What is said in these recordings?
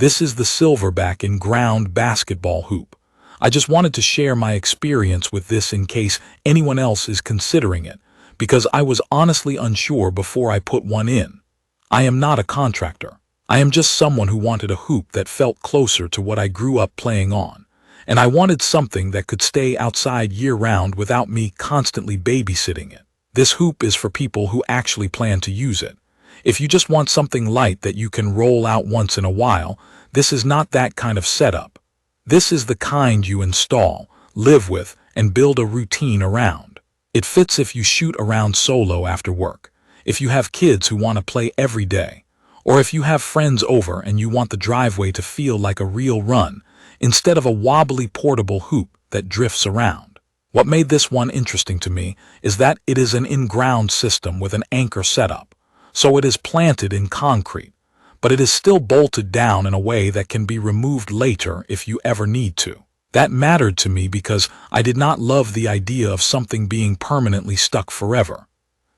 This is the Silverback In-Ground Basketball Hoop. I just wanted to share my experience with this in case anyone else is considering it, because I was honestly unsure before I put one in. I am not a contractor. I am just someone who wanted a hoop that felt closer to what I grew up playing on. And I wanted something that could stay outside year-round without me constantly babysitting it. This hoop is for people who actually plan to use it. If you just want something light that you can roll out once in a while, this is not that kind of setup. This is the kind you install, live with, and build a routine around. It fits if you shoot around solo after work, if you have kids who want to play every day, or if you have friends over and you want the driveway to feel like a real run, instead of a wobbly portable hoop that drifts around. What made this one interesting to me is that it is an in-ground system with an anchor setup. So it is planted in concrete, but it is still bolted down in a way that can be removed later if you ever need to. That mattered to me because I did not love the idea of something being permanently stuck forever.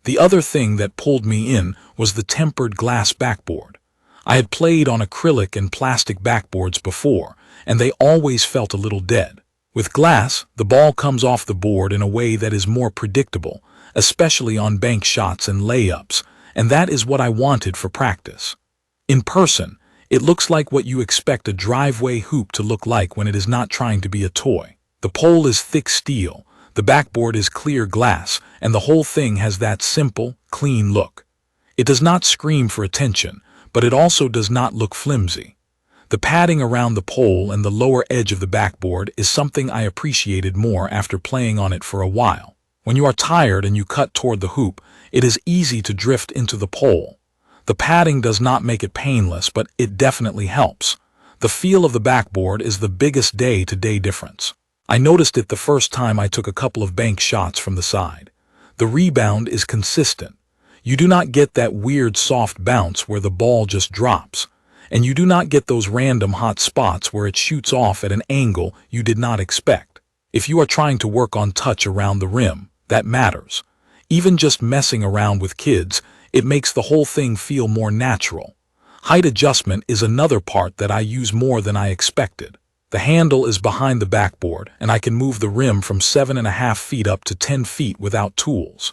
The other thing that pulled me in was the tempered glass backboard. I had played on acrylic and plastic backboards before, and they always felt a little dead. With glass, the ball comes off the board in a way that is more predictable, especially on bank shots and layups, and that is what I wanted for practice. In person, it looks like what you expect a driveway hoop to look like when it is not trying to be a toy. The pole is thick steel, the backboard is clear glass, and the whole thing has that simple, clean look. It does not scream for attention, but it also does not look flimsy. The padding around the pole and the lower edge of the backboard is something I appreciated more after playing on it for a while. When you are tired and you cut toward the hoop, it is easy to drift into the pole. The padding does not make it painless, but it definitely helps. The feel of the backboard is the biggest day-to-day difference. I noticed it the first time I took a couple of bank shots from the side. The rebound is consistent. You do not get that weird soft bounce where the ball just drops. And you do not get those random hot spots where it shoots off at an angle you did not expect. If you are trying to work on touch around the rim, that matters. Even just messing around with kids, it makes the whole thing feel more natural. Height adjustment is another part that I use more than I expected. The handle is behind the backboard, and I can move the rim from 7.5 feet up to 10 feet without tools.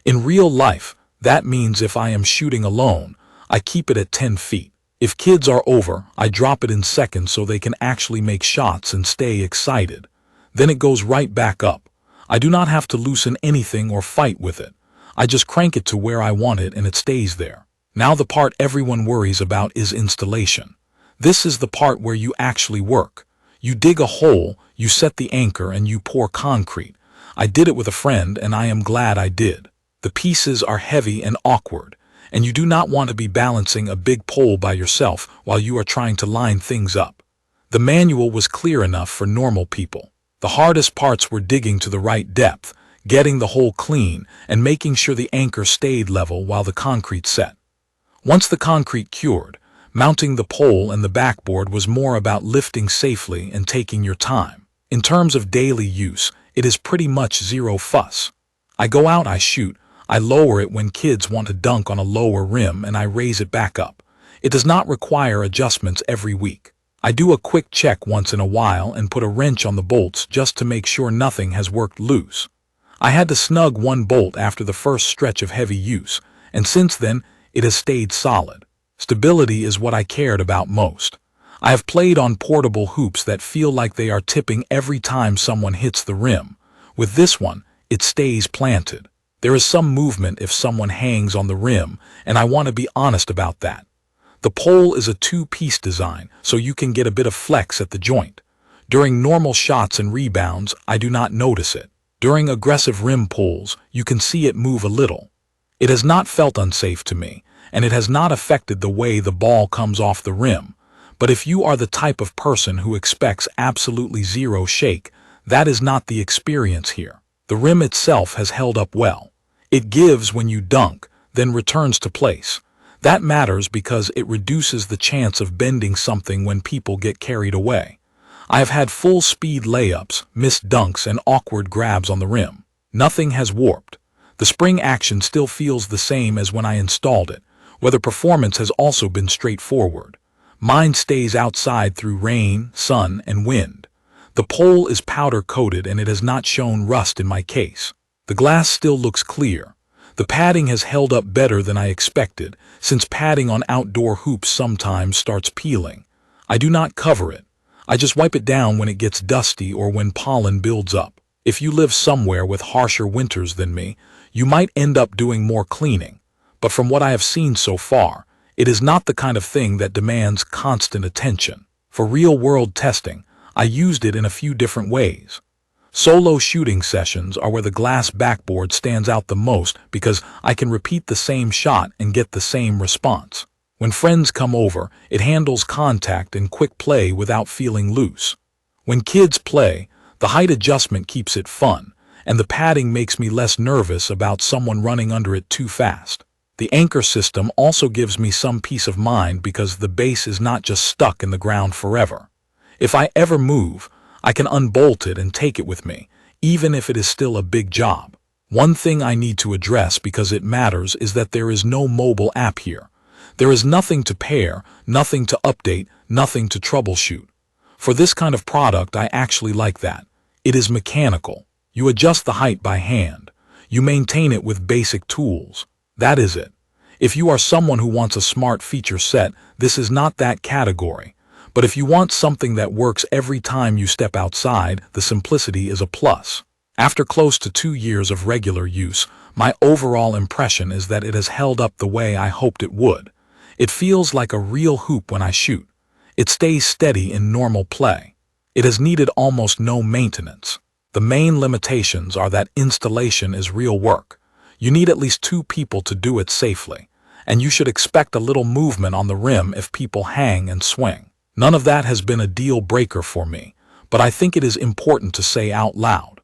In real life, that means if I am shooting alone, I keep it at 10 feet. If kids are over, I drop it in seconds so they can actually make shots and stay excited. Then it goes right back up. I do not have to loosen anything or fight with it. I just crank it to where I want it and it stays there. Now the part everyone worries about is installation. This is the part where you actually work. You dig a hole, you set the anchor, and you pour concrete. I did it with a friend, and I am glad I did. The pieces are heavy and awkward, and you do not want to be balancing a big pole by yourself while you are trying to line things up. The manual was clear enough for normal people. The hardest parts were digging to the right depth, getting the hole clean, and making sure the anchor stayed level while the concrete set. Once the concrete cured, mounting the pole and the backboard was more about lifting safely and taking your time. In terms of daily use, it is pretty much zero fuss. I go out, I shoot, I lower it when kids want to dunk on a lower rim, and I raise it back up. It does not require adjustments every week. I do a quick check once in a while and put a wrench on the bolts just to make sure nothing has worked loose. I had to snug one bolt after the first stretch of heavy use, and since then, it has stayed solid. Stability is what I cared about most. I have played on portable hoops that feel like they are tipping every time someone hits the rim. With this one, it stays planted. There is some movement if someone hangs on the rim, and I want to be honest about that. The pole is a two-piece design, so you can get a bit of flex at the joint. During normal shots and rebounds, I do not notice it. During aggressive rim pulls, you can see it move a little. It has not felt unsafe to me, and it has not affected the way the ball comes off the rim. But if you are the type of person who expects absolutely zero shake, that is not the experience here. The rim itself has held up well. It gives when you dunk, then returns to place. That matters because it reduces the chance of bending something when people get carried away. I have had full-speed layups, missed dunks, and awkward grabs on the rim. Nothing has warped. The spring action still feels the same as when I installed it, where the performance has also been straightforward. Mine stays outside through rain, sun, and wind. The pole is powder-coated and it has not shown rust in my case. The glass still looks clear. The padding has held up better than I expected, since padding on outdoor hoops sometimes starts peeling. I do not cover it. I just wipe it down when it gets dusty or when pollen builds up. If you live somewhere with harsher winters than me, you might end up doing more cleaning. But from what I have seen so far, it is not the kind of thing that demands constant attention. For real-world testing, I used it in a few different ways. Solo shooting sessions are where the glass backboard stands out the most because I can repeat the same shot and get the same response. When friends come over, it handles contact and quick play without feeling loose. When kids play, the height adjustment keeps it fun, and the padding makes me less nervous about someone running under it too fast. The anchor system also gives me some peace of mind because the base is not just stuck in the ground forever. If I ever move, I can unbolt it and take it with me, even if it is still a big job. One thing I need to address because it matters is that there is no mobile app here. There is nothing to pair, nothing to update, nothing to troubleshoot. For this kind of product, I actually like that. It is mechanical. You adjust the height by hand. You maintain it with basic tools. That is it. If you are someone who wants a smart feature set, this is not that category. But if you want something that works every time you step outside, the simplicity is a plus. After close to 2 years of regular use, my overall impression is that it has held up the way I hoped it would. It feels like a real hoop when I shoot. It stays steady in normal play. It has needed almost no maintenance. The main limitations are that installation is real work. You need at least 2 people to do it safely, and you should expect a little movement on the rim if people hang and swing. None of that has been a deal breaker for me, but I think it is important to say out loud.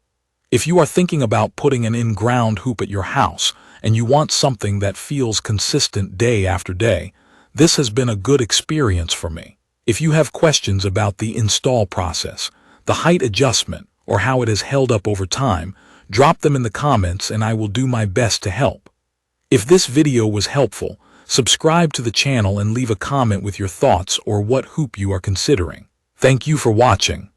If you are thinking about putting an in-ground hoop at your house and you want something that feels consistent day after day, this has been a good experience for me. If you have questions about the install process, the height adjustment, or how it has held up over time, drop them in the comments and I will do my best to help. If this video was helpful, subscribe to the channel and leave a comment with your thoughts or what hoop you are considering. Thank you for watching.